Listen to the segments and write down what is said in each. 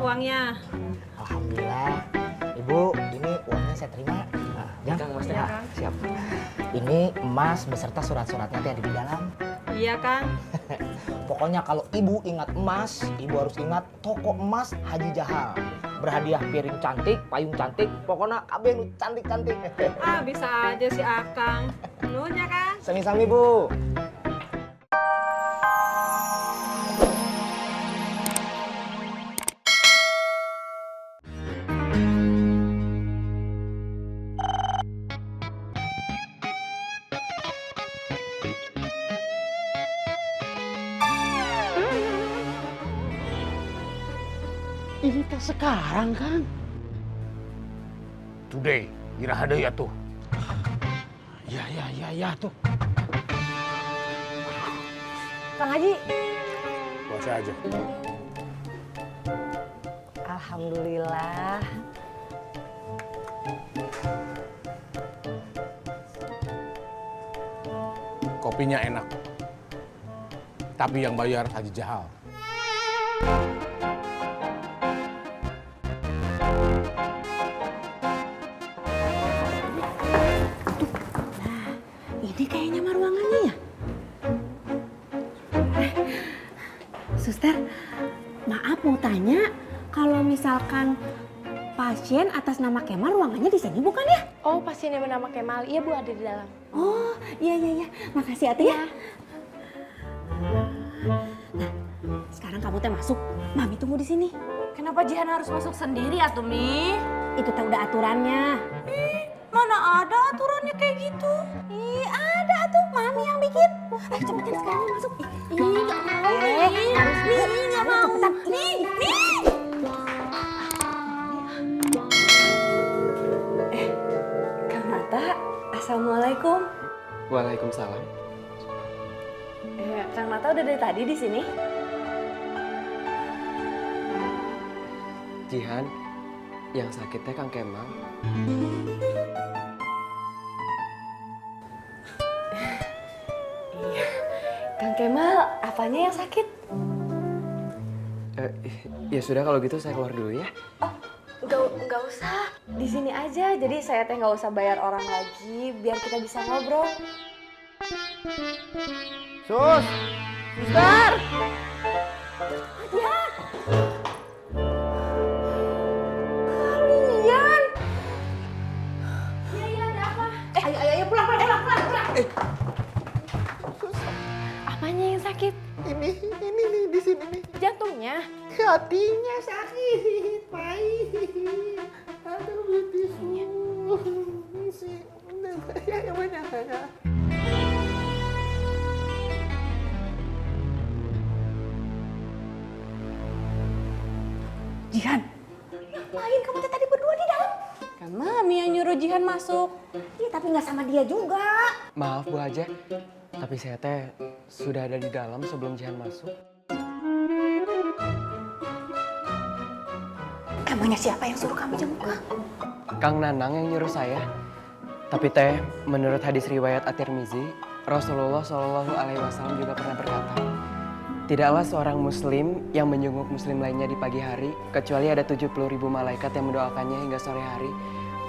uangnya. Alhamdulillah. Ibu, ini uangnya saya terima. Nah, Kang, Mas Teh. Iya, Kang. Siap. Ini emas beserta surat-suratnya teh ada di dalam. Iya, Kang. Pokoknya kalau ibu ingat emas, ibu harus ingat toko emas Haji Jahal. Berhadiah piring cantik, payung cantik, pokoknya kabeh nu cantik-cantik. Ah, bisa aja si Akang. Nuhun ya, Kang. Sami-sami, Bu. Ini teh sekarang, Kang. Today, iraha deui atuh. Ya tuh. Kang Haji. Puasa aja. Alhamdulillah. Kopinya enak. Tapi yang bayar Haji Jahal. Ini kayaknya mah ruangannya ya. Suster, maaf mau tanya, kalau misalkan pasien atas nama Kemal ruangannya di sini bukan ya? Oh, pasien yang bernama Kemal. Iya, Bu, ada di dalam. Oh, iya. Makasih Ate ya. Nah, sekarang kamu teh masuk. Mami tunggu di sini. Kenapa Jihan harus masuk sendiri, atuh, Mi? Itu teh udah aturannya. Mana ada aturannya kayak gitu? Ih, ada tuh Mami yang bikin. Ayo cepetan sekarang masuk. Ih, nggak mau, Mi. Harus Mi, nggak mau. Cepetan. Mi. Kang Nata, assalamualaikum. Waalaikumsalam. Kang Nata udah dari tadi di sini? Jihan, yang sakitnya Kang Kemal. Iya. Kang Kemal, apanya yang sakit? Ya sudah kalau gitu saya keluar dulu ya. Nggak usah. Di sini aja. Jadi saya teh nggak usah bayar orang lagi, biar kita bisa ngobrol. Sus! Suster! Ya. Kalian. Iya, ada apa? Ayo pulang. Apanya yang sakit? Ini nih di sini nih. Jantungnya. Hatinya sakit, pahit. Aduh, betisnya. Ya benar. Jihan. Ngapain kamu teh tadi berdua di dalam? Kan Mami yang nyuruh Jihan masuk. Iya, tapi nggak sama dia juga. Maaf Bu Haja, tapi saya teh sudah ada di dalam sebelum Jihan masuk. Emangnya siapa yang suruh kamu jenguk? Kang Nanang yang nyuruh saya. Tapi teh, menurut hadis riwayat At-Tirmizi, Rasulullah Shallallahu Alaihi Wasallam juga pernah berkata, tidaklah seorang muslim yang menjenguk muslim lainnya di pagi hari, kecuali ada 70.000 malaikat yang mendoakannya hingga sore hari.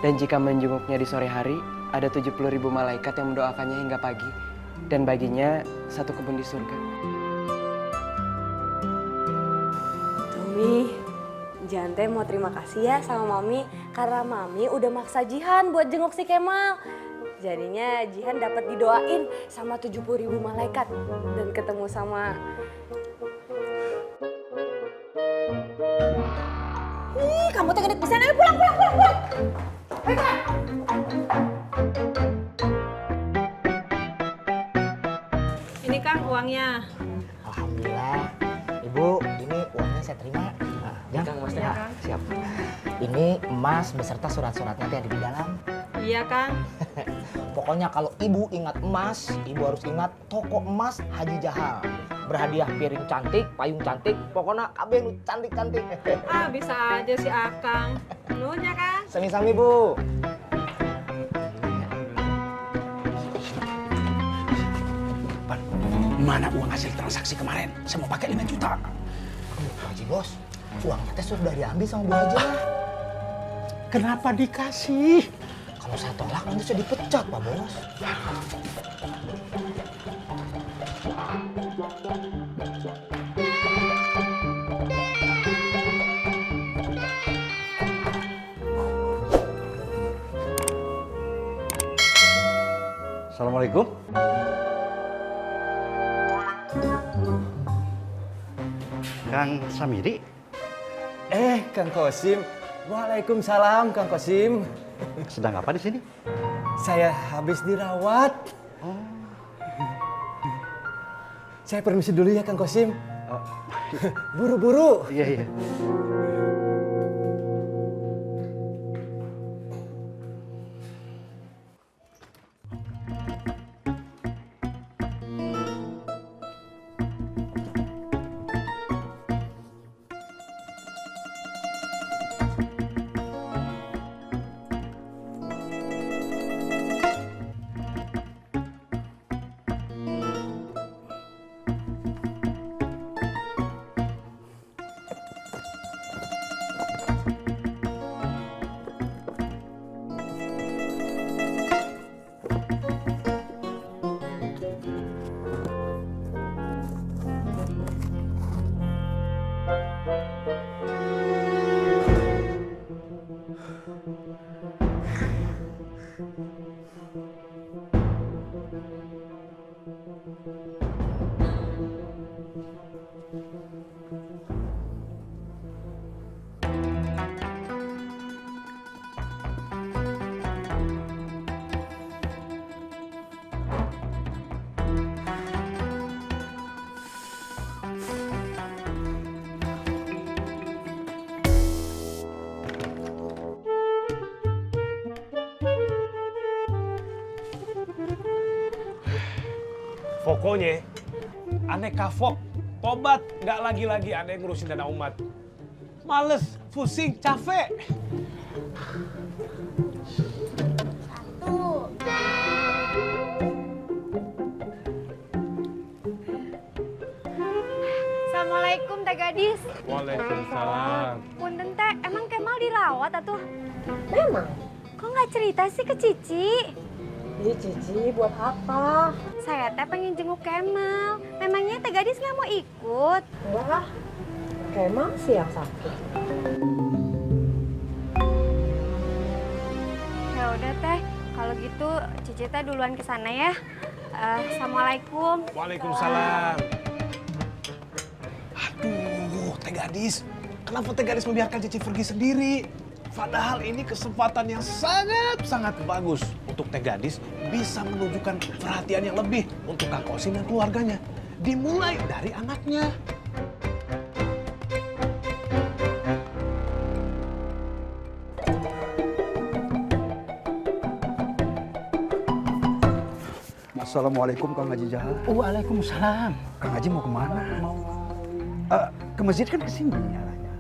Dan jika menjenguknya di sore hari, ada 70.000 malaikat yang mendoakannya hingga pagi. Dan baginya satu kebun di surga. Mami, Jihan teh mau terima kasih ya sama Mami. Karena Mami udah maksa Jihan buat jenguk si Kemal. Jadinya Jihan dapat didoain sama 70.000 malaikat. Dan ketemu sama... Ih, kamu teh gede pisan. Ayo pulang. Ini, Kang, uangnya. Alhamdulillah. Ibu, ini uangnya saya terima. Nah, Kang, Mas Teh. Iya, Kang. Siap. Ini emas beserta surat-suratnya teh ada di dalam. Iya, Kang. Pokoknya kalau ibu ingat emas, ibu harus ingat toko emas Haji Jahal. Berhadiah piring cantik, payung cantik, pokoknya kabeh nu cantik-cantik. Ah, bisa aja si Akang. Nuhun ya, Kang. Sami-sami, Bu. Mana uang hasil transaksi kemarin? Saya mau pakai 5 juta. Haji Bos, Uangnya teh sudah diambil sama Bu Haja. Kenapa dikasih? Kalau saya tolak nanti saya dipecat, Pak Bos. Assalamualaikum. Kang Samiri, Kang Kosim. Waalaikumsalam, Kang Kosim. sedang apa di sini? Saya habis dirawat. Saya permisi dulu ya, Kang Kosim. Buru-buru. Iya, iya. Pokoknya, aneh kapok, tobat, nggak lagi-lagi aneh ngurusin dana umat. Males, pusing, capek. Assalamualaikum Teh Gadis. Waalaikumsalam. Punten Teh, emang Kemal dirawat atuh? Memang. Kok nggak cerita sih ke Cici? Ih, Cici, buat apa? Saya Teh pengen jenguk Kemal. Memangnya Teh Gadis nggak mau ikut? Enggak lah. Kemal sih yang sakit. Ya udah Teh, kalau gitu Cici Teh duluan ke sana ya. Assalamualaikum. Waalaikumsalam. Aduh, Teh Gadis. Kenapa Teh Gadis membiarkan Cici pergi sendiri? Padahal ini kesempatan yang sangat bagus untuk Teh Gadis bisa menunjukkan perhatian yang lebih untuk Kang Kosim dan keluarganya. Dimulai dari anaknya. Assalamualaikum Kang Haji Jahal. Waalaikumsalam. Kang Haji mau kemana? Mau Ke masjid kan kesini arahnya.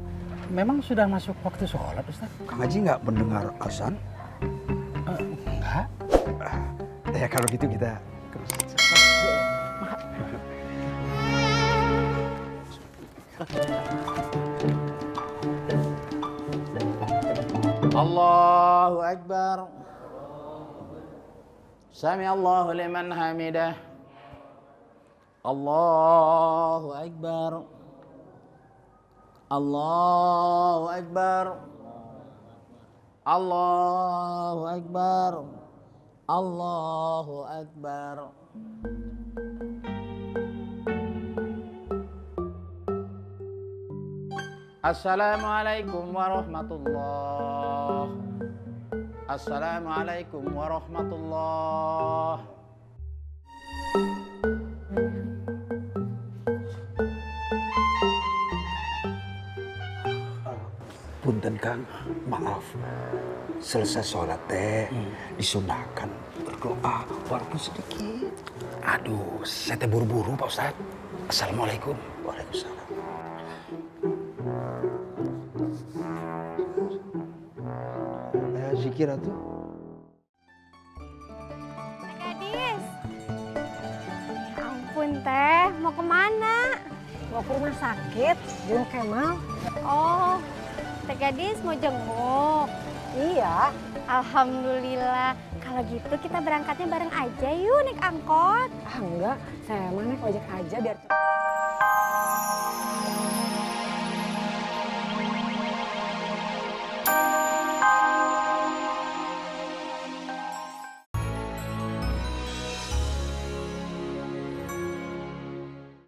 memang sudah masuk waktu sholat, Ustaz? Kang Haji nggak mendengar azan? Enggak. Ya kalau gitu kita ke masjid. Allahu Akbar. Sami Allahu liman hamidah. Allahu Akbar. Allahu Akbar. Allahu Akbar. Allahu Akbar. Assalamualaikum warahmatullah. Assalamualaikum warahmatullah. Punten Kang, maaf. Selesai sholat teh disunahkan berdoa walaupun sedikit. Aduh, saya teh buru-buru Pak Ustadz. Assalamualaikum. Waalaikumsalam. Zikir atuh. Teh Gadis. Ya ampun Teh, mau kemana? mau ke rumah sakit, jenguk Kemal. Oh, Teh Gadis mau jenguk. Iya. Alhamdulillah. Kalau gitu kita berangkatnya bareng aja yuk naik angkot. Ah enggak, saya mah naik ojek aja biar cepet.